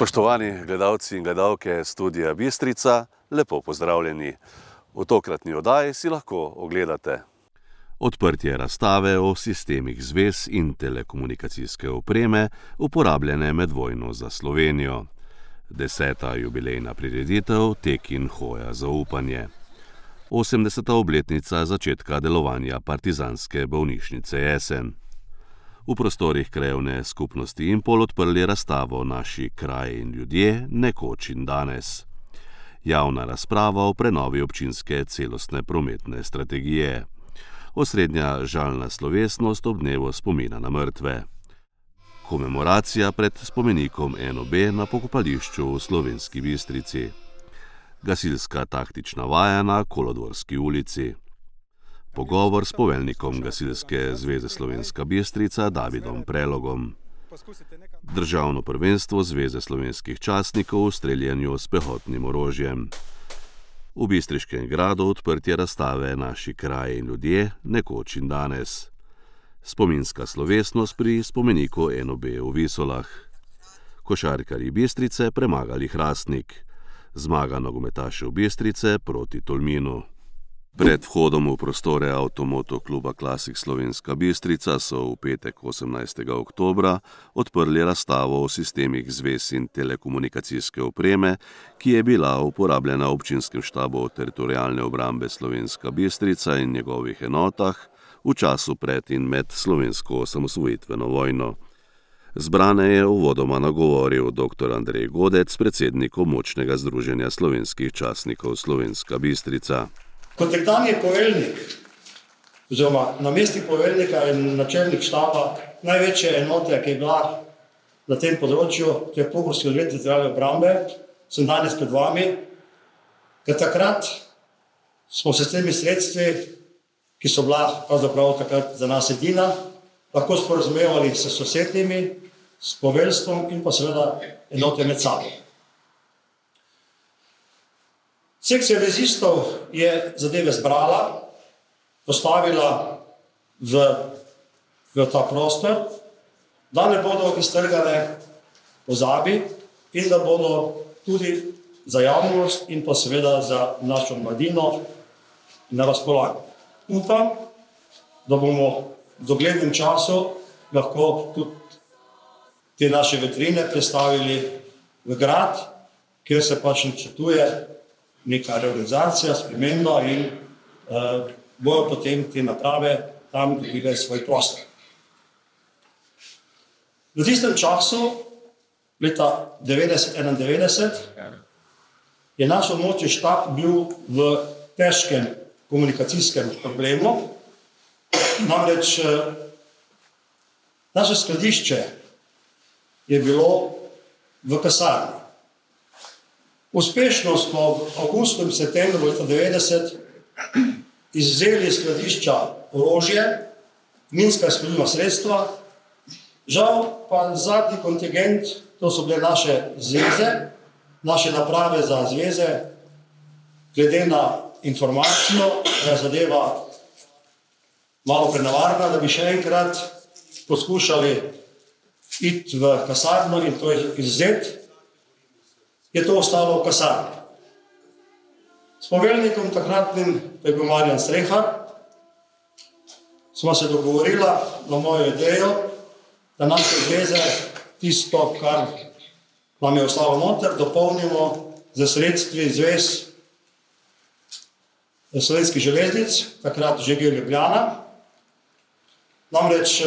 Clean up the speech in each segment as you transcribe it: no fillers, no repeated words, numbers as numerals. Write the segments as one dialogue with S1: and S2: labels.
S1: Spoštovani gledalci in gledalke Studia Bistrica, lepo pozdravljeni. V tokratni oddaji si lahko ogledate odprtje razstave o sistemih zvez in telekomunikacijske opreme, uporabljene med vojno za Slovenijo. 10. jubilejna prireditev Tek in hoja za upanje. 80. obletnica začetka delovanja partizanske bolnišnice Jesen. V prostorih krajevne skupnosti Impol odprli razstavo Naši kraji in ljudje, nekoč in danes. Javna razprava o prenovi občinske celostne prometne strategije. Osrednja žalna slovesnost ob dnevu spomina na mrtve. Komemoracija pred spomenikom NOB na pokopališču v Slovenski Bistrici. Gasilska taktična vaja na Kolodvorski ulici. Pogovor s poveljnikom Gasilske zveze Slovenska Bistrica Davidom Prelogom. Državno prvenstvo Zveze slovenskih častnikov v streljanju s pehotnim orožjem. V Bistriškem gradu odprtje razstave Naši kraji in ljudje, nekoč in danes. Spominska slovesnost pri spomeniku NOB v Visolah. Košarkarji Bistrice premagali Hrastnik. Zmaga nogometašev Bistrice proti Tolminu. Pred vhodom v prostore Avtomoto kluba Klasik Slovenska Bistrica so v petek 18. oktobra odprli razstavo o sistemih zvez in telekomunikacijske opreme, ki je bila uporabljena v občinskem štabu Teritorialne obrambe Slovenska Bistrica in njegovih enotah v času pred in med slovensko osamosvojitveno vojno. Zbrane je uvodoma nagovoril dr. Andrej Godec, predsednik Območnega združenja slovenskih častnikov Slovenska Bistrica.
S2: Kot nekdanji poveljnik, oziroma namestnik poveljnika in načelnik štaba največje enote, ki je bila na tem področju, to je Pohorski odred Teritorialne obrambe, sem danes pred vami, ker takrat smo se s temi sredstvi, ki so bila pravzaprav takrat za nas edina, lahko sporazumevali s sosednjimi, s poveljstvom in pa seveda enote med sabo. Sekcija vezistov je zadeve zbrala, postavila v ta prostor, da ne bodo iztrgane pozabi in da bodo tudi za javnost in pa seveda za našo mladino na razpolago. Upam, da bomo v doglednem času lahko tudi te naše vitrine prestavili v grad, kjer se pač načrtuje neka reorganizacija, sprememba in bojo potem te naprave tam dobile svoj prostor. V tistem času, leta 1991, je naš območni štab bil v težkem komunikacijskem problemu. Namreč naše skladišče je bilo v kasarni. Uspešno smo v avgustu in septembru leta 90 izvzeli iz skladišča orožje, minska izstrelilna sredstva. Žal pa zadnji kontingent, to so bile naše zveze, naše naprave za zveze, glede na informacijo, da je zadeva malo prenevarna, da bi še enkrat poskušali iti v kasarno in to izvzeti, je to ostalo v kasarni. S poveljnikom takratnim, to je bil Marjan Strehar, smo se dogovorila na mojo idejo, da naše zveze, tisto, kar nam je ostalo noter, dopolnimo z sredstvi zvez Slovenskih železnic, takrat ŽG Ljubljana. Namreč,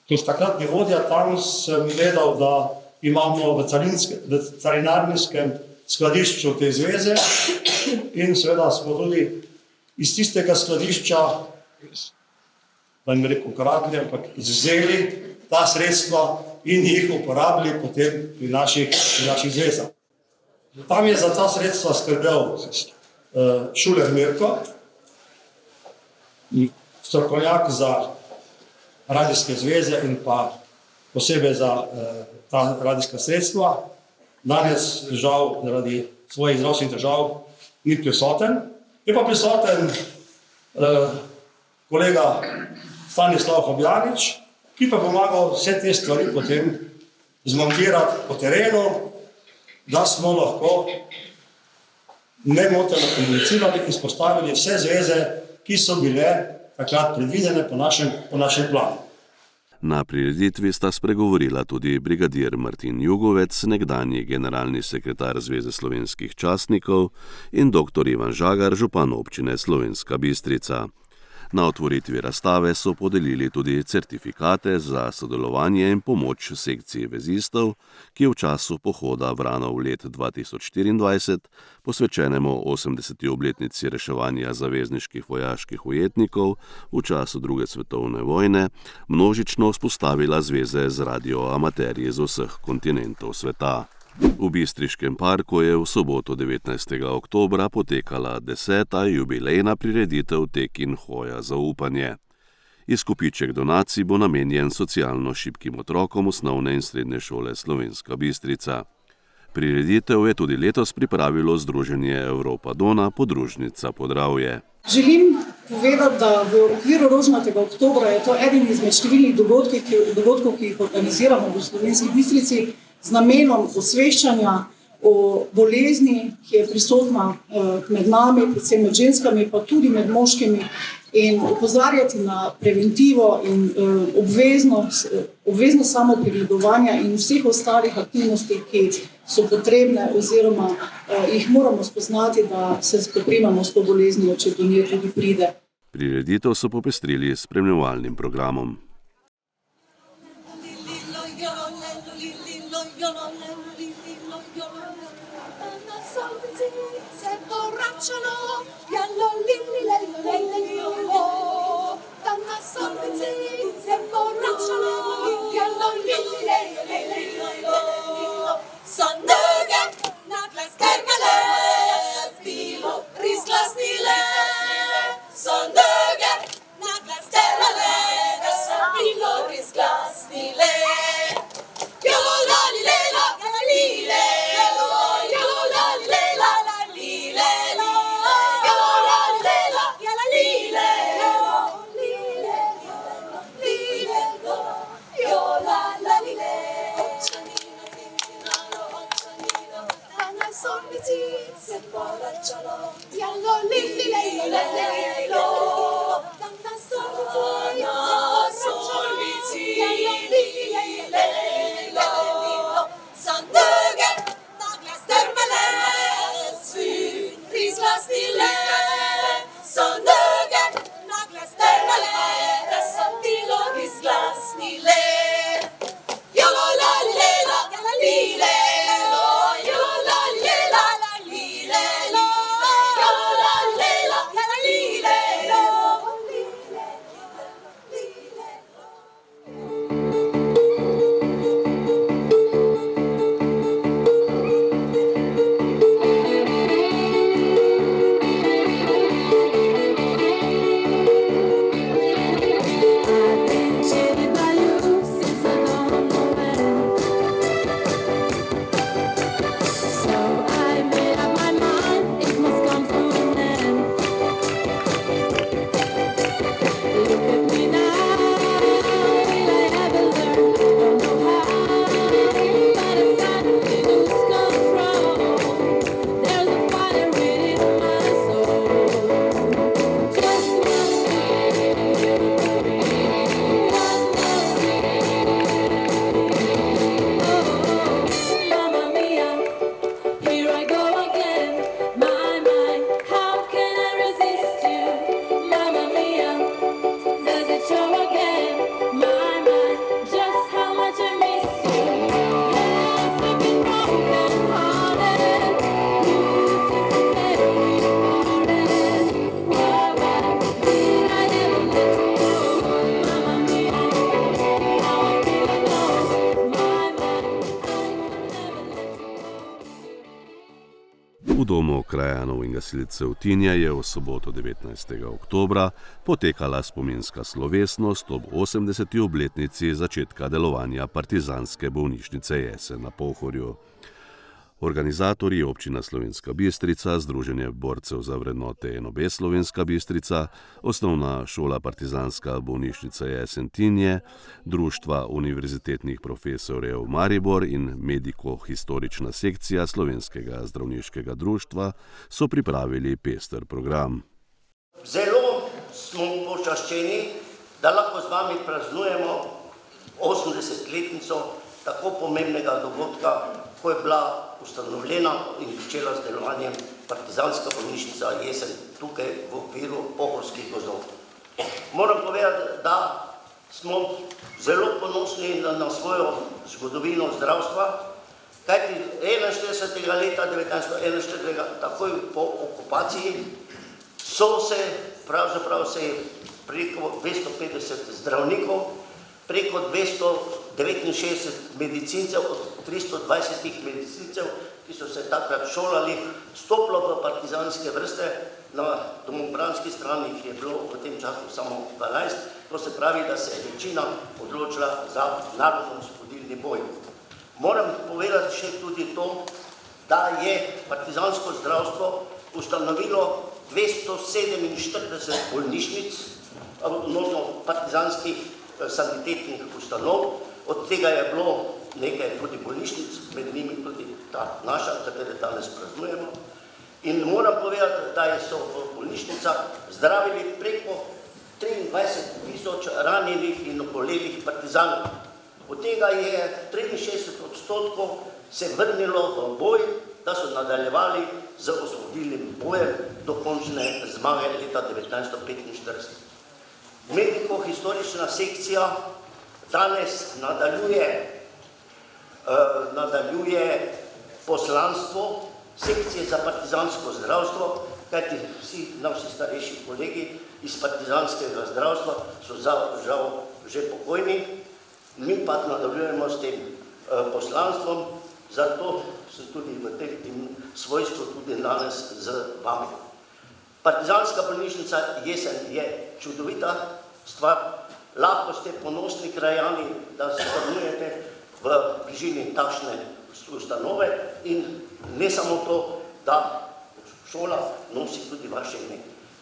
S2: kot takratni vodja, tam sem gledal, da imamo v carinarniškem skladišču te zveze in seveda smo tudi iz tistega skladišča, da ne rekel ukradli, ampak izvzeli ta sredstva in jih uporabili potem pri naših zvezah. Tam je za ta sredstva skrbel Šuler Mirko, strokovnjak za radijske zveze in pa posebej za ta radijska sredstva. Danes, žal, zaradi svojih zdravstvenih težav ni prisoten. Je pa prisoten kolega Stanislav Habjanič, ki pa pomagal vse te stvari potem zmontirati po terenu, da smo lahko nemoteno komunicirali in spostavili vse zveze, ki so bile takrat predvidene po našem planu.
S1: Na prireditvi sta spregovorila tudi brigadir Martin Jugovec, nekdanji generalni sekretar Zveze slovenskih častnikov, in dr. Ivan Žagar, župan občine Slovenska Bistrica. Na otvoritvi razstave so podelili tudi certifikate za sodelovanje in pomoč sekciji vezistov, ki v času pohoda Vranov let 2024, posvečenemu 80. obletnici reševanja zavezniških vojaških ujetnikov v času druge svetovne vojne, množično vzpostavila zveze z radioamaterji z vseh kontinentov sveta. V Bistriškem parku je v soboto 19. oktobra potekala 10. jubilejna prireditev Tek in hoja za upanje. Izkupiček donacij bo namenjen socialno šibkim otrokom osnovne in srednje šole Slovenska Bistrica. Prireditev je tudi letos pripravilo Združenje Evropa Dona, podružnica Podravje.
S3: Želim povedati, da v okviru Rožnatega oktobra je to eden izmed številnih dogodkov, ki jih organiziramo v Slovenski Bistrici, z namenom osveščanja o bolezni, ki je prisotna med nami, predvsem med ženskami, pa tudi med moškimi, in opozarjati na preventivo in obvezno samopregledovanja in vseh ostalih aktivnosti, ki so potrebne oziroma jih moramo spoznati, da se spoprimamo s to boleznijo, če do nje tudi pride.
S1: Prireditev so popestrili s spremljevalnim programom. V domu krajanov in gasilcev Tinja je v soboto 19. oktobra potekala spominska slovesnost ob 80. obletnici začetka delovanja partizanske bolnišnice Jesen na Pohorju. Organizatorji občina Slovenska Bistrica, Združenje borcev za vrednote NOB Slovenska Bistrica, Osnovna šola Partizanska bolnišnica Jesentinje, Društva univerzitetnih profesorjev Maribor in mediko-historična sekcija Slovenskega zdravniškega društva so pripravili pester program.
S4: Zelo smo počaščeni, da lahko z vami praznujemo 80-letnico tako pomembnega dogodka, ko je bila ustanovljena in začela z delovanjem Partizanska bolnišnica Jesen tukaj v okviru Pohorskih gozdov. Moram povedati, da smo zelo ponosni na svojo zgodovino zdravstva, kajti 41. leta 1941, takoj po okupaciji, pravzaprav se je preko 250 zdravnikov, preko 269 medicincev od 320 medicincev, ki so se takrat šolali, stopilo v partizanske vrste. Na domobranski strani jih je bilo v tem času samo 12, to se pravi, da se je večina odločila za narodno-osvobodilni boj. Moram povedati še tudi to, da je partizansko zdravstvo ustanovilo 247 bolnišnic, odnosno partizanskih sanitetnih ustanov, od tega je bilo nekaj tudi bolnišnic, med njimi tudi ta naša, katero danes praznujemo. In moram povedati, da so v bolnišnicah zdravili preko 23.000 ranjenih in obolelih partizanov. Od tega je 63% se vrnilo v boj, da so nadaljevali z osvobodilnim bojem do končne zmage leta 1945. Mediko-historična sekcija danes nadaljuje poslanstvo sekcije za partizansko zdravstvo, kajti vsi naši starejši kolegi iz partizanskega zdravstva so žal že pokojni, mi pa nadaljujemo s tem poslanstvom, zato sem tudi v tem svojstvu tudi danes z vami. Partizanska bolnišnica Jesen je čudovita stvar, lahko ste ponosni krajani, da se stanujete v bližini takšne ustanove in ne samo to, da šola nosi tudi vaše ime.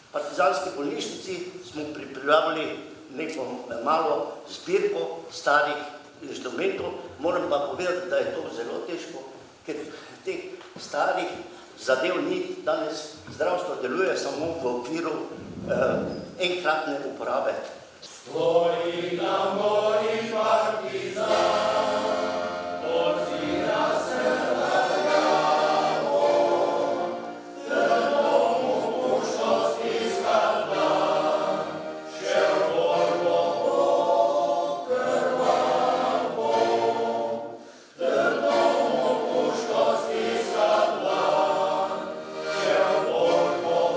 S4: V partizanski bolnišnici smo pripravili neko malo zbirko starih inštrumentov, moram pa povedati, da je to zelo težko, ker teh starih zadev ni, danes zdravstvo deluje samo v okviru enkratne uporabe. Gori nam, gori partizan, odzira se vrjamo, trdomu puško stiska dlan, še v borbo krvavo, trdomu puško stiska dlan, še v borbo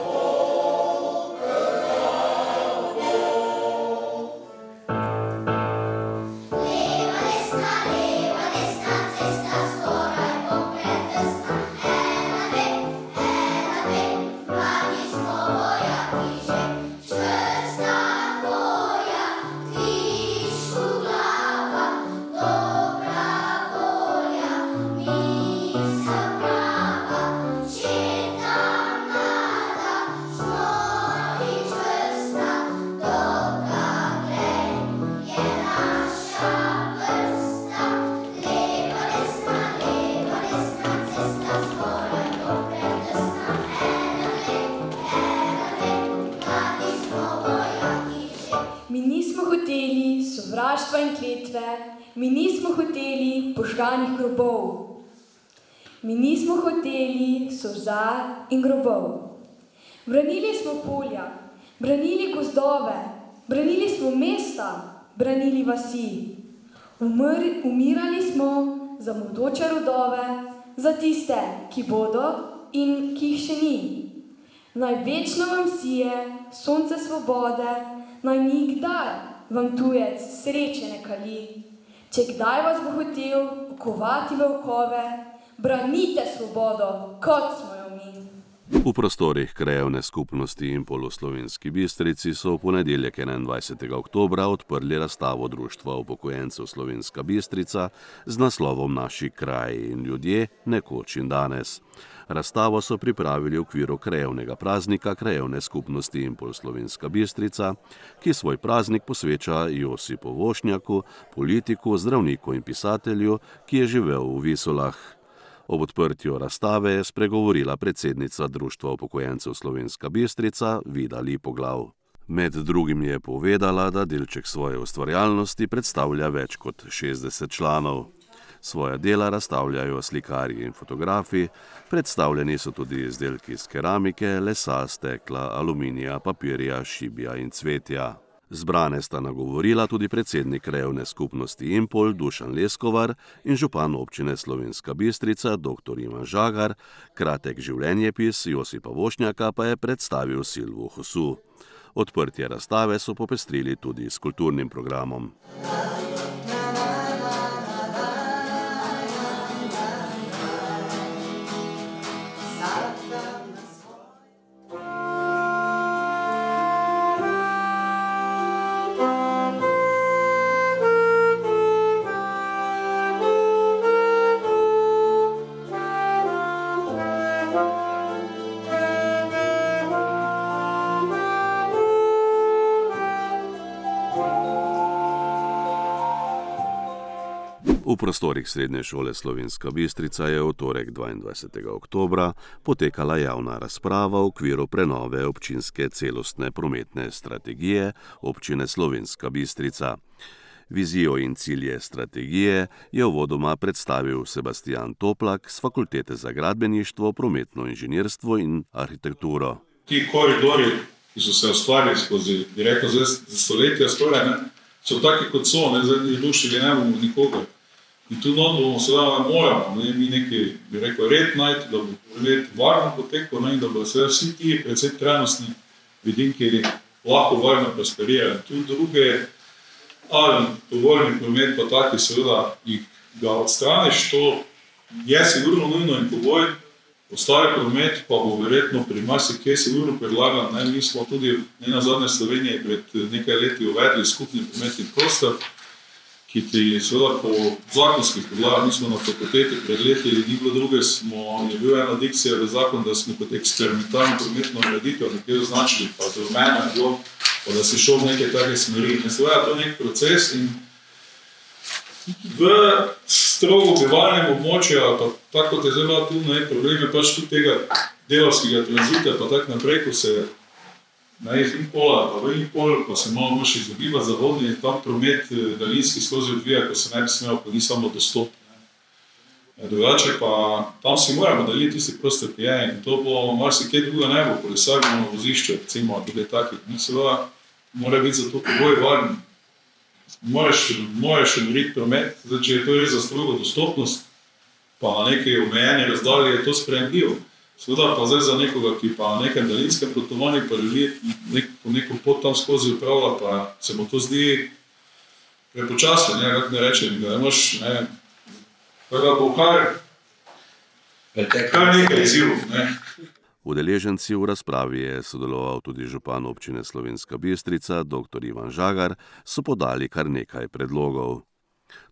S4: krvavo.
S5: Mi nismo hoteli sovraštva in kletve, mi nismo hoteli požganih grobov, mi nismo hoteli solza in grobov. Branili smo polja, branili gozdove, branili smo mesta, branili vasi. Umirali smo za bodoče rodove, za tiste, ki bodo in ki jih še ni. Naj večno vam sije sonce svobode, naj nikdar vam tujec sreče ne kali. Če kdaj vas bo hotel okovati v okove, branite svobodo, kot smo jo mi.
S1: V prostorih krajevne skupnosti Impol v Slovenski Bistrici so v ponedeljek 21. oktobra odprli razstavo Društva upokojencev Slovenska Bistrica z naslovom Naši kraji in ljudje, nekoč in danes. Razstavo so pripravili v okviru krajevnega praznika krajevne skupnosti Impol Slovenska Bistrica, ki svoj praznik posveča Josipu Vošnjaku, politiku, zdravniku in pisatelju, ki je živel v Visolah. Ob odprtju razstave je spregovorila predsednica Društva upokojencev Slovenska Bistrica Vida Lipoglav. Med drugim je povedala, da delček svoje ustvarjalnosti predstavlja več kot 60 članov. Svoja dela razstavljajo slikarji in fotografi, predstavljeni so tudi izdelki iz keramike, lesa, stekla, aluminija, papirja, šibja in cvetja. Zbrane sta nagovorila tudi predsednik krajevne skupnosti Impol Dušan Leskovar in župan občine Slovenska Bistrica dr. Ivan Žagar, kratek življenjepis Josipa Vošnjaka pa je predstavil Silvo Hosu. Odprtje razstave so popestrili tudi s kulturnim programom. V prostorih Srednje šole Slovenska Bistrica je v torek 22. oktobra potekala javna razprava v okviru prenove občinske celostne prometne strategije občine Slovenska Bistrica. Vizijo in cilje strategije je uvodoma predstavil Sebastijan Toplak z Fakultete za gradbeništvo, prometno inženirstvo in arhitekturo.
S6: Ti koridori, ki so se ustvarili skozi, bi rekel, za stoletja skoraj, so taki kot so, zdaj dušili ne bomo nikogar. In tu bomo seveda moramo mi neki, bi rekel, red najti, da bo red varno potekal in da bo seveda vsi ti predvsem trajnostni vidinki lahko varno prosperirali. Tu druge, ali tovorni promet pa taki seveda ga odstraniš, to je sigurno nujno in pogoj. Ostali promet pa bo verjetno pri marsikje sigurno predlagan. Mi smo tudi nenazadnje Slovenije pred nekaj leti uvedli skupni prometni prostor, ki ti seveda po zakonskih podlagah, mi smo na fakulteti pred leti, ni bilo druge, je bila ena dikcija v zakon, da smo kot eksperimentalno prometno ureditev nekaj označili, pa to v mene je bilo, pa da si šel v neke take smeri. In seveda to je nek proces in v strogo bivalnem območju, pa tako kot je zdaj tu probleme pač tudi tega delavskega tranzita, pa tako naprej, ko se iz Impola, pa v Impol, pa se malo moš izogibati zahodni, tam promet daljinski skozi odvija, ko se ne bi smel, ko ni samo dostop. Drugače pa tam si moramo deliti tisti prostor, ki je, in to bo marsikaj druga ne bo, kolesarno vozišče, recimo, tudi takih. Seveda mora biti za to pogoj varen. Moraš umiriti promet, zdaj, če je to res za strogo dostopnost, pa na neki omejeni razdalji je to sprejemljivo. Seveda pa zdaj za nekoga, ki pa na nekem daljinskem potovanju pa želi po neko pot tam skozi upravlja, pa se mu to zdi prepočasno, kako ne rečem, da ne moš, da bo kar nekaj izzivov.
S1: Udeleženci v razpravi je sodeloval tudi župan občine Slovenska Bistrica, dr. Ivan Žagar, so podali kar nekaj predlogov.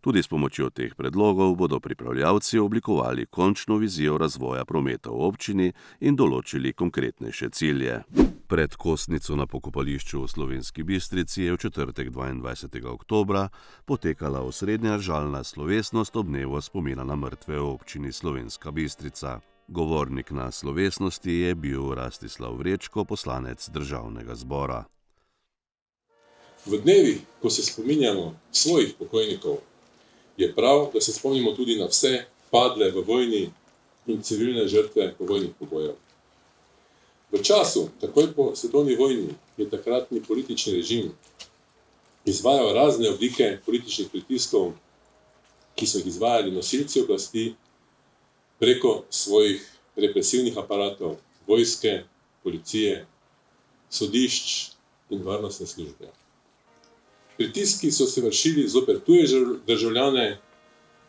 S1: Tudi s pomočjo teh predlogov bodo pripravljavci oblikovali končno vizijo razvoja prometa v občini in določili konkretnejše cilje. Pred kostnico na pokopališču v Slovenski Bistrici je v četrtek 22. oktobra potekala osrednja žalna slovesnost ob dnevu spomina na mrtve v občini Slovenska Bistrica. Govornik na slovesnosti je bil Rastislav Vrečko, poslanec Državnega zbora.
S7: V dnevih, ko se spominjamo svojih pokojnikov, je prav, da se spomnimo tudi na vse padle v vojni in civilne žrtve povojnih pobojev. V času, takoj po svetovni vojni, je takratni politični režim izvajal razne oblike političnih pritiskov, ki so jih izvajali nosilci oblasti preko svojih represivnih aparatov, vojske, policije, sodišč in varnostne službe. Pritiski so se vršili zoper tuje državljane,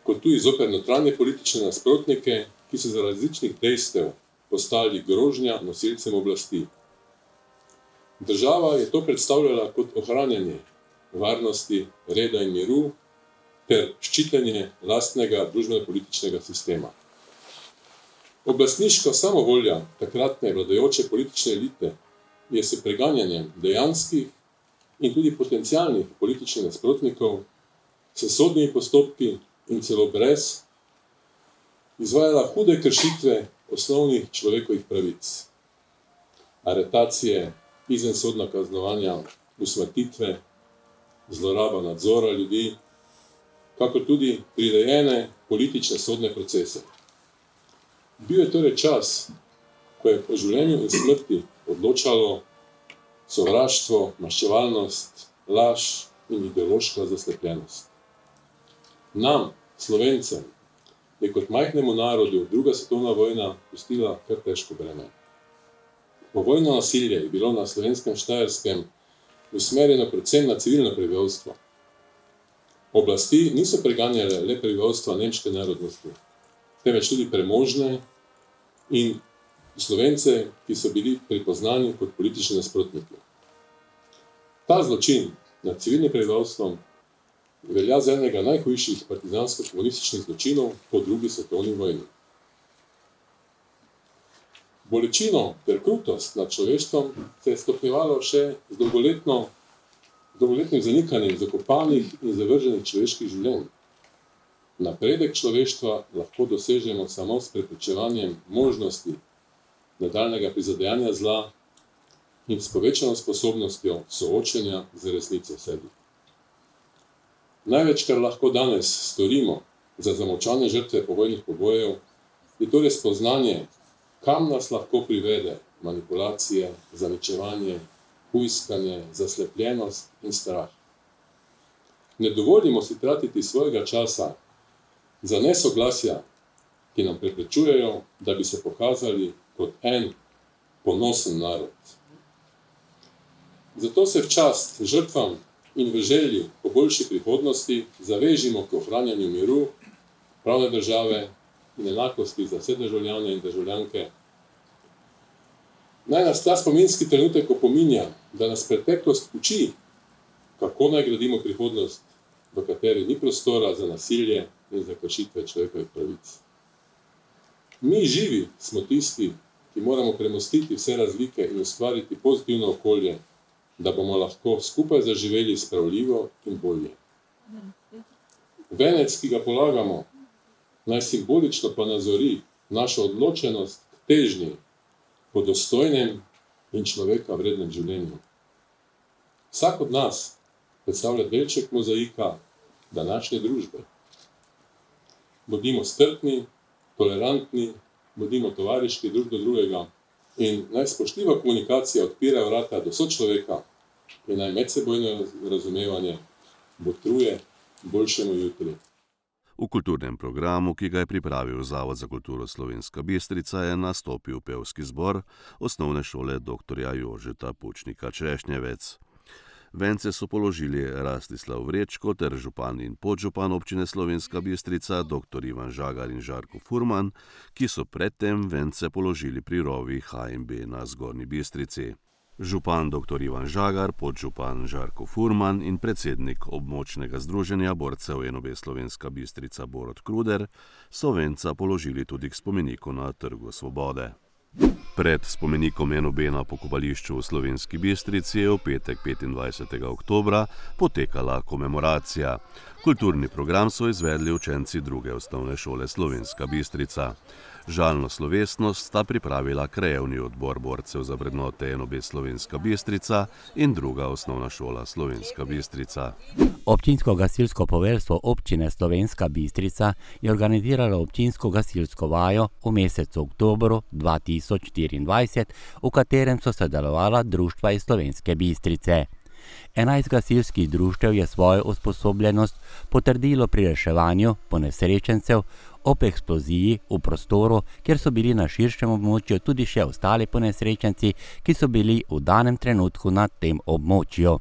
S7: kot tudi zoper notranje politične nasprotnike, ki so za različnih dejstev postali grožnja nosilcem oblasti. Država je to predstavljala kot ohranjanje varnosti, reda in miru ter ščitenje lastnega družbeno-političnega sistema. Oblastniška samovolja takratne vladajoče politične elite je s preganjanjem dejanskih in tudi potencialnih političnih nasprotnikov, s sodnimi postopki in celo brez, izvajala hude kršitve osnovnih človekovih pravic. Aretacije, izvensodna kaznovanja, usmrtitve, zloraba nadzora ljudi, kakor tudi prirejene politične sodne procese. Bil je torej čas, ko je po življenju in smrti odločalo sovraštvo, maščevalnost, laž in ideološka zaslepljenost. Nam, Slovencem, je kot majhnemu narodu druga svetovna vojna pustila kar težko breme. Povojno nasilje je bilo na Slovenskem Štajerskem usmerjeno predvsem na civilno prebivalstvo. Oblasti niso preganjale le prebivalstva nemške narodnosti, temveč tudi premožne in Slovence, ki so bili prepoznani kot politični nasprotniki. Ta zločin nad civilnim prebivalstvom velja za enega najhujših partizansko-komunističnih zločinov po drugi svetovni vojni. Bolečino ter krutost nad človeštvom se je stopnjevalo še z dolgoletnim zanikanjem zakopanih in zavrženih človeških življenj. Napredek človeštva lahko dosežemo samo s preprečevanjem možnosti nadaljnjega prizadejanja zla in s povečano sposobnostjo soočenja z resnico v sebi. Največ, kar lahko danes storimo za zamolčane žrtve povojnih pobojev, je torej spoznanje, kam nas lahko privede manipulacije, zaničevanje, hujskanje, zaslepljenost in strah. Ne dovolimo si tratiti svojega časa za nesoglasja, ki nam preprečujejo, da bi se pokazali kot en ponosen narod. Zato se v čast žrtvam in v želji po boljši prihodnosti zavežimo k ohranjanju miru, pravne države in enakosti za vse državljane in državljanke. Naj nas ta spominski trenutek opominja, da nas preteklost uči, kako naj gradimo prihodnost, v kateri ni prostora za nasilje in za kršitve človekovih pravic. Mi živi smo tisti, ki moramo premostiti vse razlike in ustvariti pozitivno okolje, da bomo lahko skupaj zaživeli spravljivo in bolje. Venec, ki ga polagamo, naj simbolično pa nazori našo odločenost k težnji po dostojnem in človeka vrednem življenju. Vsak od nas predstavlja delček mozaika današnje družbe. Bodimo strpni, tolerantni, bodimo tovariški drug do drugega in naj spoštljiva komunikacija odpira vrata do sočloveka in naj medsebojno razumevanje botruje boljšemu jutri.
S1: V kulturnem programu, ki ga je pripravil Zavod za kulturo Slovenska Bistrica, je nastopil pevski zbor Osnovne šole dr. Jožeta Pučnika Češnjevec. Vence so položili Rastislav Vrečko ter župan in podžupan občine Slovenska Bistrica dr. Ivan Žagar in Žarko Furman, ki so predtem vence položili pri rovi HNB na Zgornji Bistrici. Župan dr. Ivan Žagar, podžupan Žarko Furman in predsednik območnega združenja borcev NOB Slovenska Bistrica Borut Kruder so venca položili tudi k spomeniku na Trgu Svobode. Pred spomenikom NOB na pokopališču v Slovenski Bistrici je v petek 25. oktobra potekala komemoracija. Kulturni program so izvedli učenci druge osnovne šole Slovenska Bistrica. Žalno slovesnost sta pripravila krajevni odbor borcev za vrednote NOB Slovenska Bistrica in druga osnovna šola Slovenska Bistrica.
S8: Občinsko gasilsko poveljstvo občine Slovenska Bistrica je organiziralo občinsko gasilsko vajo v mesecu oktobru 2024, v katerem so sodelovala društva iz Slovenske Bistrice. 11 gasilskih društev je svojo usposobljenost potrdilo pri reševanju ponesrečencev ob eksploziji v prostoru, kjer so bili na širšem območju tudi še ostali ponesrečenci, ki so bili v danem trenutku na tem območju.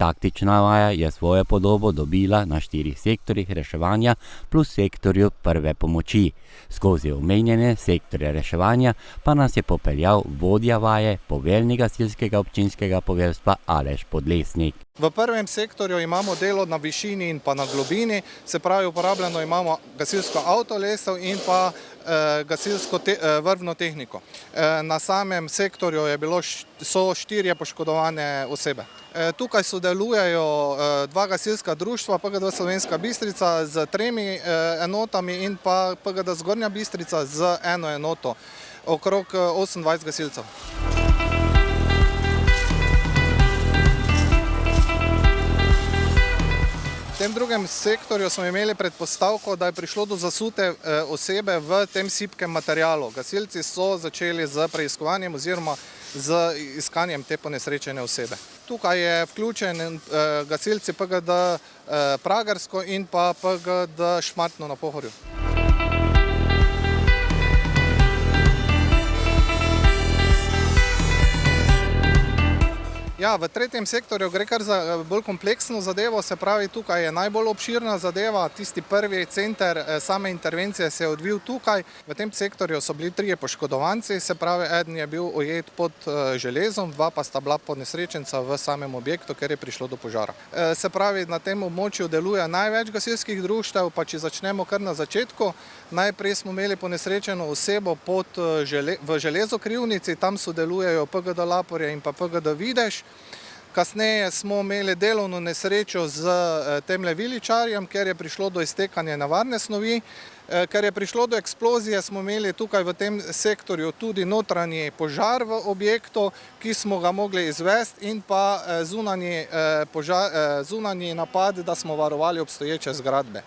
S8: Taktična vaja je svojo podobo dobila na 4 sektorjih reševanja plus sektorju prve pomoči. Skozi omenjene sektorje reševanja pa nas je popeljal vodja vaje, poveljnik gasilskega občinskega poveljstva Aleš Podlesnik.
S9: V prvem sektorju imamo delo na višini in pa na globini, se pravi uporabljeno imamo gasilsko avtolestev in pa gasilsko vrvno tehniko. Na samem sektorju so 4 poškodovane osebe. Tukaj sodelujejo 2 gasilska društva, PGD Slovenska Bistrica z 3 enotami in pa PGD Zgornja Bistrica z 1 enoto, okrog 28 gasilcev. V tem drugem sektorju smo imeli predpostavko, da je prišlo do zasute osebe v tem sipkem materialu. Gasilci so začeli z preiskovanjem oziroma z iskanjem te ponesrečene osebe. Tukaj je vključen gasilci PGD Pragersko in pa PGD Šmartno na Pohorju. Ja, v tretjem sektorju gre kar za bolj kompleksno zadevo, se pravi, tukaj je najbolj obširna zadeva, tisti prvi center same intervencije se je odvil tukaj. V tem sektorju so bili 3 poškodovanci, se pravi, eden je bil ujet pod železom, 2 pa sta bila ponesrečenca v samem objektu, ker je prišlo do požara. Se pravi, na tem območju deluje največ gasilskih društev, pa če začnemo kar na začetku, najprej smo imeli ponesrečeno osebo v železokrivnici, tam sodelujejo PGD Laporje in pa PGD Videž. Kasneje smo imeli delovno nesrečo z temle viličarjem, ker je prišlo do iztekanja nevarne snovi. Ker je prišlo do eksplozije, smo imeli tukaj v tem sektorju tudi notranji požar v objektu, ki smo ga mogli izvesti, in pa zunanji napad, da smo varovali obstoječe zgradbe.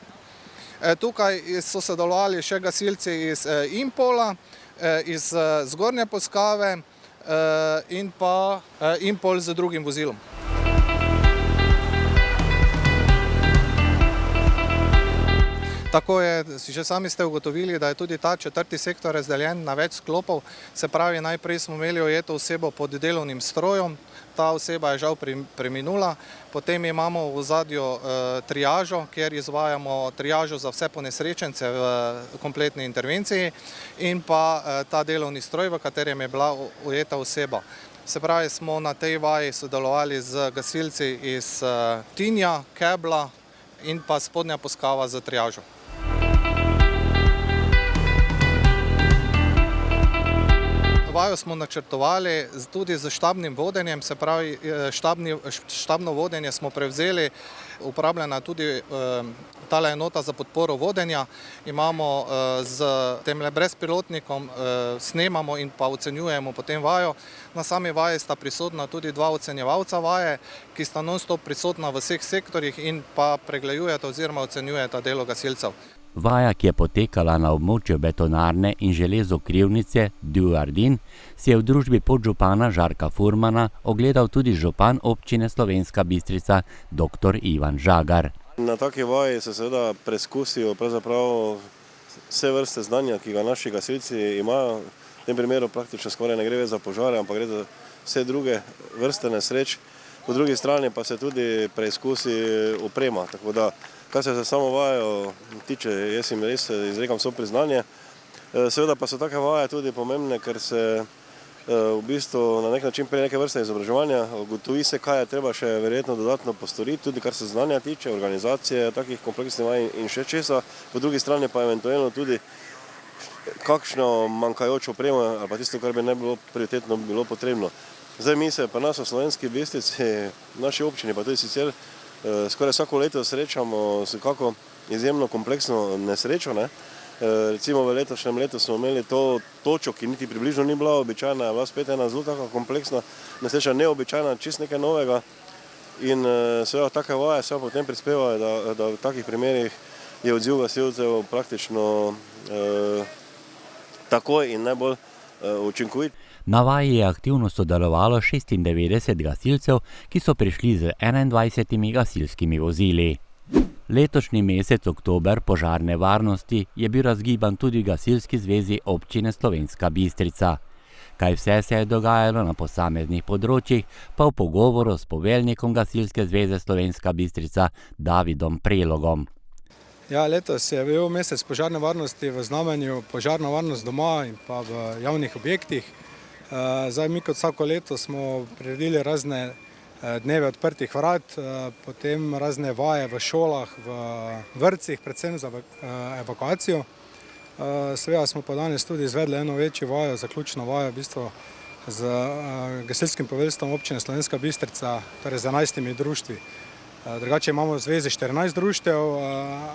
S9: Tukaj so sodelovali še gasilci iz Impola, iz Zgornje Poskave in pa Impol z drugim vozilom. Tako je, že sami ste ugotovili, da je tudi ta 4. sektor razdeljen na več sklopov. Se pravi, najprej smo imeli ujeto osebo pod delovnim strojem, ta oseba je žal preminula. Potem imamo v ozadju triažo, kjer izvajamo triažo za vse ponesrečence v kompletni intervenciji, in pa ta delovni stroj, v katerem je bila ujeta oseba. Se pravi, smo na tej vaji sodelovali z gasilci iz Tinja, Kebla in pa Spodnja Poskava z triažo. Vajo smo načrtovali tudi z štabnim vodenjem, se pravi, štabno vodenje smo prevzeli, uporabljena tudi tale enota za podporo vodenja. Imamo z temle brezpilotnikom, snemamo in pa ocenjujemo potem vajo. Na sami vaji sta prisotna tudi 2 ocenjevalca vaje, ki sta non-stop prisotna v vseh sektorjih in pa pregledujeta oziroma ocenjujeta delo gasilcev.
S8: Vaja, ki je potekala na območju betonarne in železokrivnice Dujardin, si je v družbi podžupana Žarka Furmana ogledal tudi župan občine Slovenska Bistrica dr. Ivan Žagar.
S10: Na taki vaji se seveda preizkusijo pravzaprav vse vrste znanja, ki ga naši gasilci imajo. V tem primeru praktično skoraj ne gre več za požare, ampak gre za vse druge vrste nesreč. Po drugi strani pa se tudi preizkusi oprema, tako da kar se samo vajo tiče, jaz jim res izrekam vso priznanje. Seveda pa so take vaje tudi pomembne, ker se v bistvu na nek način prije neke vrste izobraževanja ugotovi se, kaj je treba še verjetno dodatno postoriti, tudi kar se znanja tiče, organizacije takih kompleksnih vaj in še česa. Po drugi strani pa eventualno tudi kakšno manjkajočo opremo ali pa tisto, kar bi ne bilo prioritetno bilo potrebno. Zdaj mi se pa nas v Slovenski Bistrici, naši občini pa tudi sicer skoraj vsako leto srečamo s kako izjemno kompleksno nesrečo. Recimo v letošnjem letu smo imeli to točo, ki niti približno ni bila običajna, je bila spet ena zelo taka kompleksna nesreča, neobičajna, čist nekaj novega. In seveda take vaje se potem prispevajo, da v takih primerih je odziv gasilcev praktično takoj in najbolj učinkovit.
S8: Na vaji je aktivno sodelovalo 96 gasilcev, ki so prišli z 21 gasilskimi vozili. Letošnji mesec oktober požarne varnosti je bil razgiban tudi v Gasilski zvezi občine Slovenska Bistrica. Kaj vse se je dogajalo na posameznih področjih, pa v pogovoru s poveljnikom Gasilske zveze Slovenska Bistrica Davidom Prelogom.
S9: Ja, letos je bil mesec požarne varnosti v znamenju požarna varnost doma in pa v javnih objektih. Zdaj mi kot vsako leto smo priredili razne dneve odprtih vrat, potem razne vaje v šolah, v vrtcih, predvsem za evakuacijo. Seveda smo pa danes tudi izvedli eno večjo vajo, zaključno vajo v bistvu z gasilskim poveljstvom občine Slovenska Bistrica, torej z 11 društvi. Drugače imamo v zvezi 14 društev,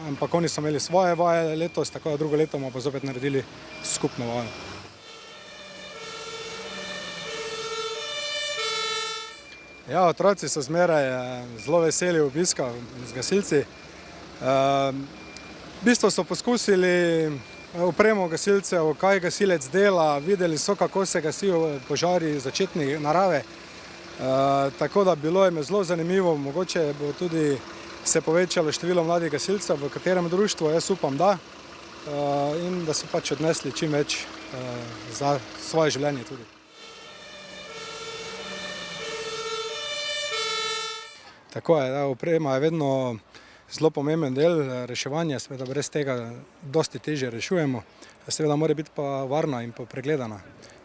S9: ampak oni so imeli svoje vaje letos, tako da drugo leto bomo pa zopet naredili skupno vajo. Ja, otroci so zmeraj zelo veseli obiska z gasilci. V bistvu so poskusili opremo gasilcev, kaj gasilec dela, videli so, kako se gasijo požari začetne narave. Tako da bilo je zelo zanimivo, mogoče bo tudi se povečalo število mladih gasilcev, v katerem društvu, jaz upam, da, in da so pač odnesli čim več za svoje življenje tudi. Tako je, oprema je vedno zelo pomemben del reševanja, seveda brez tega dosti težje rešujemo, seveda mora biti pa varna in pa pregledana.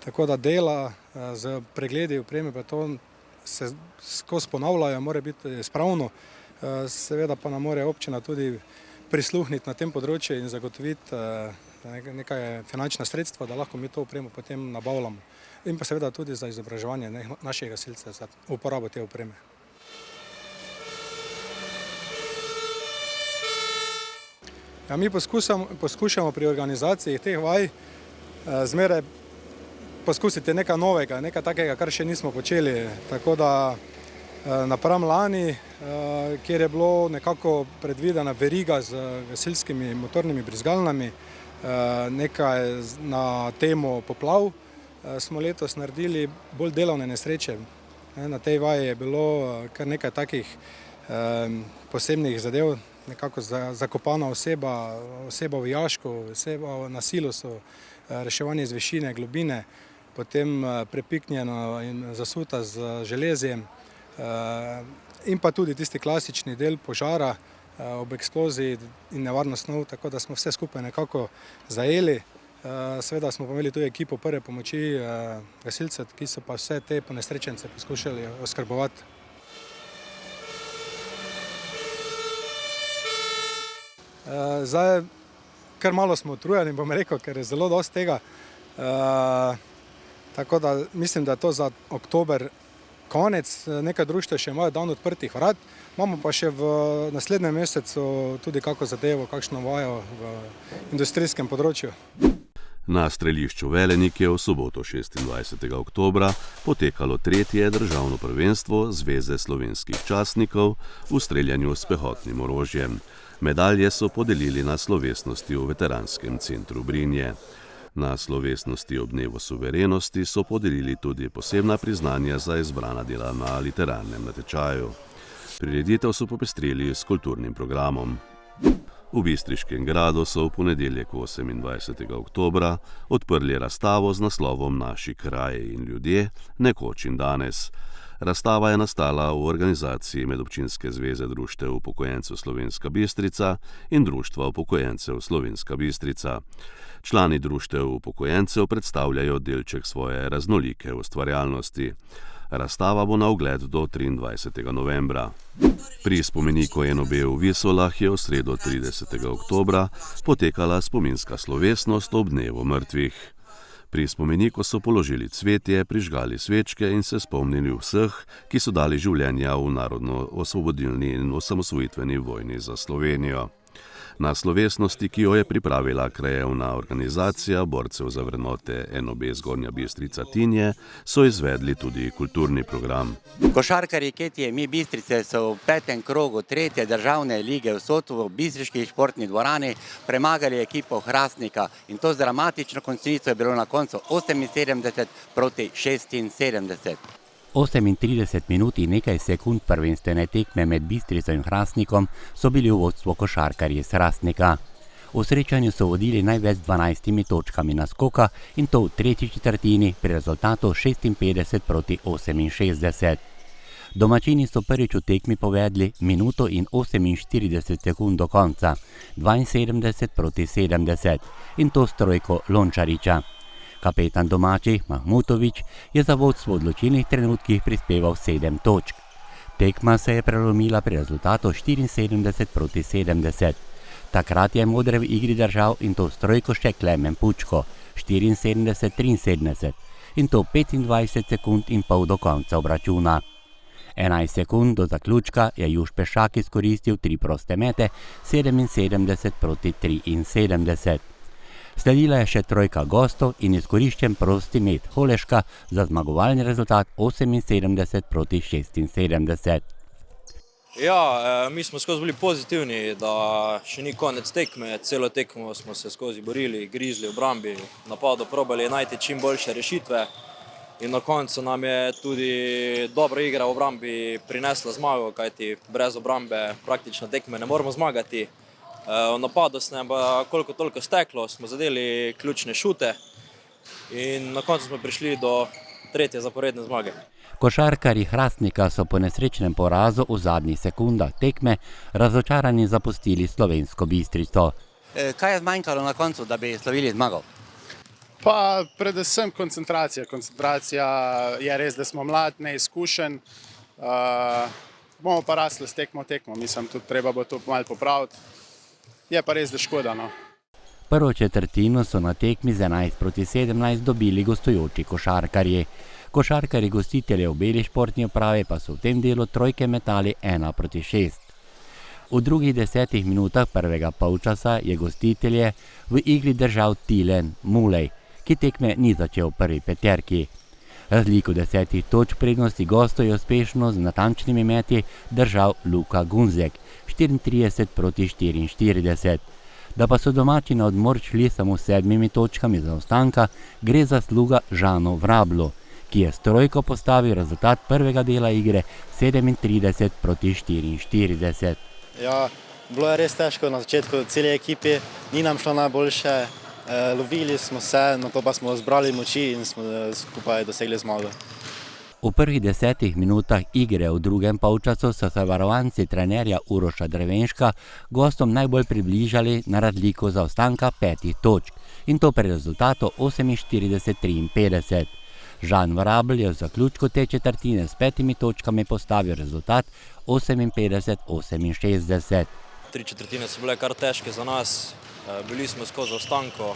S9: Tako da dela z pregledi opreme pa to se skozi ponavljajo, mora biti spravno, seveda pa nam mora občina tudi prisluhniti na tem področju in zagotoviti nekaj finančna sredstva, da lahko mi to opremo potem nabavljamo. In pa seveda tudi za izobraževanje naših gasilcev za uporabo te opreme. Ja, mi poskušamo pri organizaciji teh vaj zmeraj poskusiti nekaj novega, nekaj takega, kar še nismo počeli. Tako da napram lani, kjer je bilo nekako predvidena veriga z gasilskimi motornimi brizgalnami, nekaj na temo poplav, smo letos naredili bolj delovne nesreče. Na tej vaji je bilo kar nekaj takih posebnih zadev, nekako zakopana oseba v jašku, oseba na silosu, reševanje iz višine, globine, potem prepiknjena in zasuta z železjem in pa tudi tisti klasični del požara ob eksploziji in nevarno snov, tako da smo vse skupaj nekako zajeli. Seveda smo pa imeli tudi ekipo prve pomoči gasilcev, ki so pa vse te ponesrečence poskušali oskrbovati. Zdaj, kar malo smo utrujeni, bom rekel, ker je zelo dosti tega. Tako da mislim, da je to za oktober konec. Nekaj društev še imajo dan odprtih vrat. Imamo pa še v naslednjem mesecu tudi kako zadevo, kakšno vajo v industrijskem področju.
S1: Na strelišču Velenik je v soboto 26. oktobra potekalo 3. državno prvenstvo Zveze slovenskih častnikov v streljanju s pehotnim orožjem. Medalje so podelili na slovesnosti v veteranskem centru Brinje. Na slovesnosti ob dnevu suverenosti so podelili tudi posebna priznanja za izbrana dela na literarnem natečaju. Prireditev so popestrili s kulturnim programom. V Bistriškem gradu so v ponedeljek 28. oktobra odprli razstavo z naslovom Naši kraji in ljudje, nekoč in danes. Razstava je nastala v organizaciji Medobčinske zveze društev upokojencev Slovenska Bistrica in Društva upokojencev Slovenska Bistrica. Člani društev upokojencev predstavljajo delček svoje raznolike ustvarjalnosti. Razstava bo na ogled do 23. novembra. Pri spomeniku NOB v Visolah je v sredo 30. oktobra potekala spominska slovesnost ob dnevu mrtvih. Pri spomeniku so položili cvetje, prižgali svečke in se spomnili vseh, ki so dali življenja v narodno-osvobodilni in osamosvojitveni vojni za Slovenijo. Na slovesnosti, ki jo je pripravila krajevna organizacija borcev za vrednote NOB Zgornja Bistrica Tinje, so izvedli tudi kulturni program.
S11: Košarkarji Ketije Mi Bistrice so v 5. krogu 3. državne lige v Sotu v bistriški športni dvorani premagali ekipo Hrastnika in to z dramatično končnico je bilo na koncu 78 proti 76.
S8: 38 minut in nekaj sekund prvenstvene tekme med Bistrico in Hrastnikom so bili v vodstvu košarkarji iz Hrastnika. V srečanju so vodili največ 12 točkami naskoka in to v tretji četrtini pri rezultatu 56 proti 68. Domačini so prvič v tekmi povedli minuto in 48 sekund do konca, 72 proti 70 in to s trojko Lončariča. Kapetan domačih Mahmutovič je za vodstvo v odločilnih trenutkih prispeval 7 točk. Tekma se je prelomila pri rezultatu 74 proti 70. Takrat je modre v igri držal in to s trojko še Klemen Pučko, 74-73 in to 25 sekund in pol do konca obračuna. 11 sekund do zaključka je Juš Pešak izkoristil 3 proste mete, 77 proti 73. Sledila je še trojka gostov in izkoriščen prosti met Holeška za zmagovalni rezultat 78 proti 76.
S12: Ja, mi smo skozi bili pozitivni, da še ni konec tekme. Celo tekmo smo se skozi borili, grizli v obrambi, napadu probali najti čim boljše rešitve. In na koncu nam je tudi dobra igra v obrambi prinesla zmago, kajti brez obrambe praktično tekme ne moremo zmagati. V napadu se nam pa koliko toliko steklo, smo zadeli ključne šute in na koncu smo prišli do tretje zaporedne zmage.
S8: Košarkarji Hrastnika so po nesrečnem porazu v zadnjih sekundah tekme razočarani zapustili Slovensko Bistrico.
S11: Kaj je zmanjkalo na koncu, da bi slavili zmago?
S13: Pa predvsem koncentracija. Koncentracija je res, da smo mlad, neizkušen. Bomo pa rasli s tekmo. Mislim, tudi treba bo to malo popraviti. Je pa res, da škoda, no.
S8: Prvo četrtino so na tekmi z 11 proti 17 dobili gostujoči košarkarji. Košarkarji gostiteljev v beli športni opravi pa so v tem delu trojke metali 1 proti 6. V drugih 10 minutah prvega polčasa je gostitelje v igri držal Tilen Mulej, ki tekme ni začel v prvi peterki. Razliko 10 točk prednosti gostov je uspešno z natančnimi meti držal Luka Gunzek, 34 proti 44. Da pa so domači na odmor šli samo 7 točkami zaostanka, gre za zasluga Žanu Vrablu, ki je s trojko postavil rezultat prvega dela igre 37 proti 44.
S14: Ja, bilo je res težko na začetku cele ekipi, ni nam šlo najboljše, lovili smo se, nato pa smo zbrali moči in smo skupaj dosegli zmago.
S8: V prvih 10 minutah igre v drugem polčasu so se varovanci trenerja Uroša Drevenška gostom najbolj približali na razliko zaostanka 5 točk in to pri rezultatu 48-53. Žan Vrabel je v zaključku te četrtine s 5 točkami postavil rezultat 58-68.
S12: 3 četrtine so bile kar težke za nas, bili smo skozi zaostanko.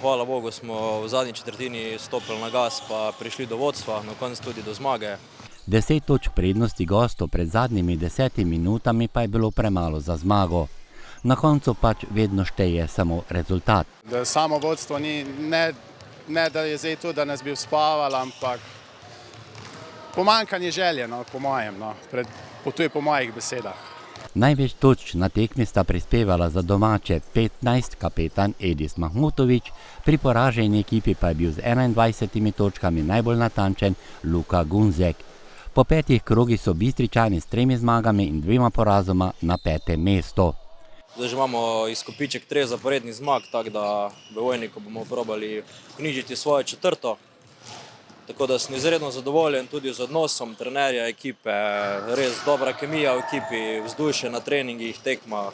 S12: Hvala Bogu smo v zadnji četrtini stopili na gas pa prišli do vodstva, na koncu tudi do zmage.
S8: 10 točk prednosti gostov pred zadnjimi 10 minutami pa je bilo premalo za zmago. Na koncu pač vedno šteje samo rezultat.
S13: Da samo vodstvo ni, ne da je zdaj to, da nas bi uspavali, ampak pomanjkanje želje, no, po mojem, no, to je po mojih besedah.
S8: Največ točk na tekmi sta prispevala za domače 15 kapetan Edis Mahmutovič, pri poraženi ekipi pa je bil z 21 točkami najbolj natančen Luka Gunzek. Po 5 krogih so Bistričani s 3 zmagami in 2 porazoma na 5. mesto.
S12: Zdaj že imamo izkupiček 3 zaporednih zmag, tako da v Vojniku bomo probali vknjižiti svojo četrto. Tako da sem izredno zadovoljen tudi z odnosom trenerja ekipe, res dobra kemija v ekipi, vzdušje na treningih, tekmah,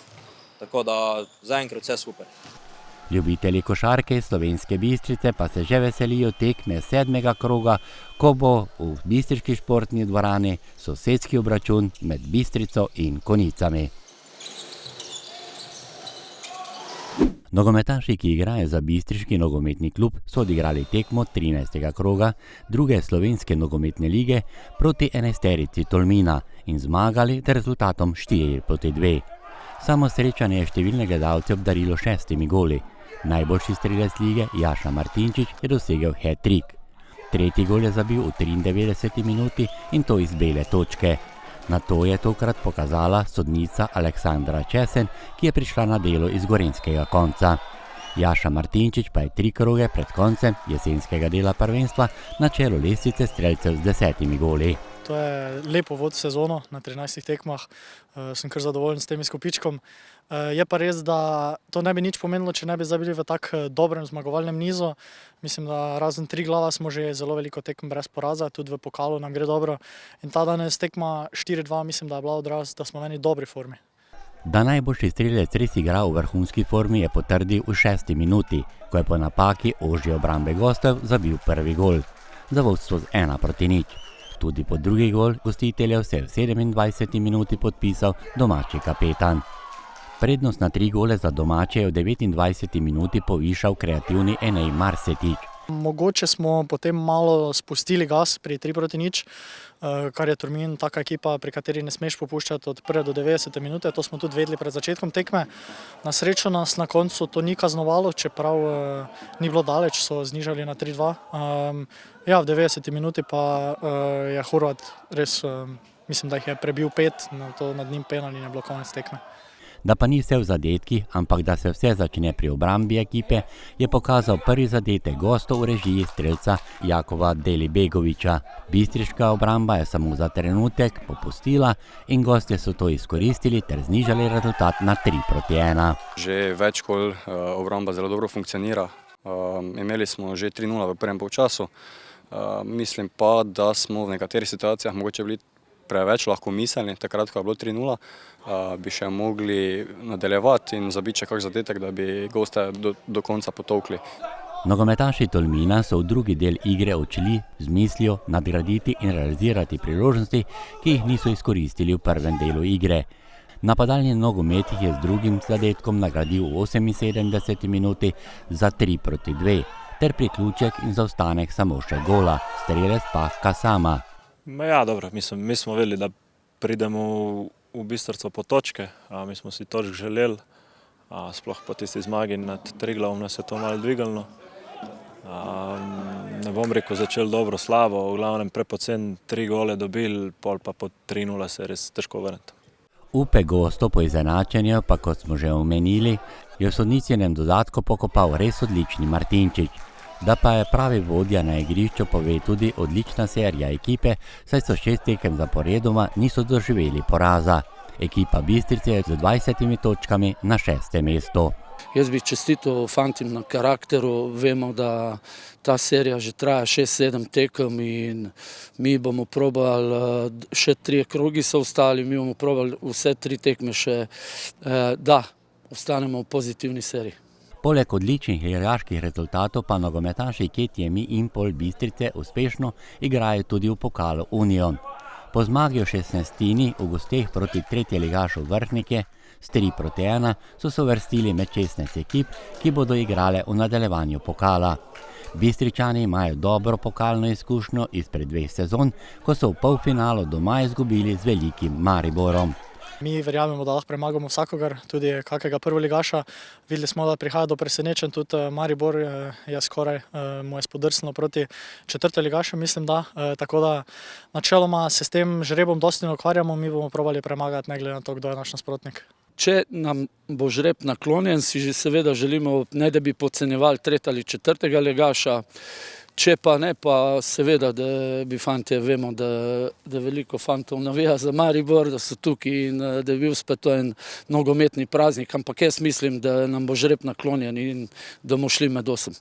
S12: tako da zaenkrat vse super.
S8: Ljubitelji košarke iz Slovenske Bistrice pa se že veselijo tekme 7. kroga, ko bo v bistriški športni dvorani sosedski obračun med Bistrico in Konicami. Nogometaši, ki igrajo za bistriški nogometni klub, so odigrali tekmo 13. kroga druge slovenske nogometne lige proti 11-terici Tolmina in zmagali z rezultatom 4-2. Samo srečanje je številne gledalce obdarilo 6 goli. Najboljši strelec lige Jaša Martinčič je dosegel hat-trick. 3. gol je zabil v 93 minuti in to iz bele točke. Na to je tokrat pokazala sodnica Aleksandra Česen, ki je prišla na delo iz gorenjskega konca. Jaša Martinčič pa je 3 kroge pred koncem jesenskega dela prvenstva na čelu lestvice strelcev z 10 goli.
S15: To je lep uvod v sezono na 13 tekmah. Sem kar zadovoljen s tem izkupičkom. Je pa res, da to ne bi nič pomenilo, če ne bi zdaj bili v tako dobrem zmagovalnem nizu. Mislim, da razen Triglava smo že zelo veliko tekem brez poraza, tudi v pokalu nam gre dobro. In ta danes tekma 4-2, mislim, da je bila odraz, da smo v eni dobri formi.
S8: Da najboljši strelec res igra v vrhunski formi, je potrdil v 6. minuti, ko je po napaki ožje obrambe gostov zabil prvi gol. Za vodstvo z 1-0. Tudi po drugi gol gostiteljev se je v 27. minuti podpisal domači kapetan. Prednost na 3 gole za domače je v 29. minuti povišal kreativni Enej Marsetič.
S15: Mogoče smo potem malo spustili gas pri 3-0, kar je Tolmin taka ekipa, pri kateri ne smeš popuščati od 1. do 90. minute. To smo tudi vedeli pred začetkom tekme. Na srečo nas na koncu to ni kaznovalo, čeprav ni bilo daleč, so znižali na 3-2. Ja, v 90. minuti pa je Horvat res, mislim, da jih je prebil 5, to nad njim penal in je bilo konec tekme.
S8: Da pa ni vse v zadetkih, ampak da se vse začne pri obrambi ekipe, je pokazal prvi zadetek gostov v režiji strelca Jakova Delibegoviča. Bistriška obramba je samo za trenutek popustila in gostje so to izkoristili ter znižali rezultat na 3-1.
S16: Že več kol obramba zelo dobro funkcionira. Imeli smo že 3-0 v prvem polčasu. Mislim pa, da smo v nekaterih situacijah mogoče bili preveč lahko miselni, takrat, ko je bilo 3-0, bi še mogli nadaljevati in zabiti še kak zadetek, da bi goste do konca potolkli.
S8: Nogometaši Tolmina so v drugi del igre odšli z mislijo nadgraditi in realizirati priložnosti, ki jih niso izkoristili v prvem delu igre. Napadalni nogomet jih je z drugim zadetkom nagradil v 78. minuti za 3-2, ter priključek in zaostanek samo še gola, strelec pa Kasama.
S17: Ja, dobro, mi smo vedeli, da pridemo v Bistrico po točke, mi smo si točk želeli, sploh po tisti zmagi nad Triglavom nas je to malo dvigalno. Ne bom rekel, začeli dobro, slabo, v glavnem prepocen 3 gole dobili, pol pa po 3-0 se res težko vrniti.
S8: Upe gostov po izenačenju pa, kot smo že omenili, je v sodničinem dodatku pokopal res odlični Martinčič. Da pa je pravi vodja na igrišču, pove tudi odlična serija ekipe, saj so 6 tekem zaporedoma niso doživeli poraza. Ekipa Bistrice je z 20 točkami na 6. mestu.
S18: Jaz bi čestital fantim na karakteru, vemo, da ta serija že traja 6-7 tekem in mi bomo probali, še 3 krogi so ostali, mi bomo probali vse 3 tekme še, da ostanemo v pozitivni seriji.
S8: Poleg odličnih ligaških rezultatov pa nogometaši Ketjemi in Pol Bistrice uspešno igrajo tudi v pokalu Union. Po zmagi v 16. v gosteh proti tretjeligašu Vrhnike s 3-1 so se uvrstili med 16 ekip, ki bodo igrale v nadaljevanju pokala. Bistričani imajo dobro pokalno izkušnjo izpred 2 sezon, ko so v polfinalu doma izgubili z velikim Mariborom.
S15: Mi verjamemo, da lahko premagamo vsakogar, tudi kakega prvoligaša. Videli smo, da prihaja do presenečenj, tudi Maribor je skoraj mu je spodrsnilo proti četrtoligašu, mislim da. Tako da načeloma se s tem žrebom dosti ne ukvarjamo, mi bomo probali premagati, ne glede na to, kdo je naš nasprotnik.
S18: Če nam bo žreb naklonjen, si seveda želimo, ne da bi podcenjevali 3. ali 4. ligaša. Če pa ne, pa seveda, da bi fantje, vemo, da veliko fantov navija za Maribor, da so tukaj in da je bil spet to en nogometni praznik, ampak jaz mislim, da nam bo žreb naklonjen in da bomo šli med 8.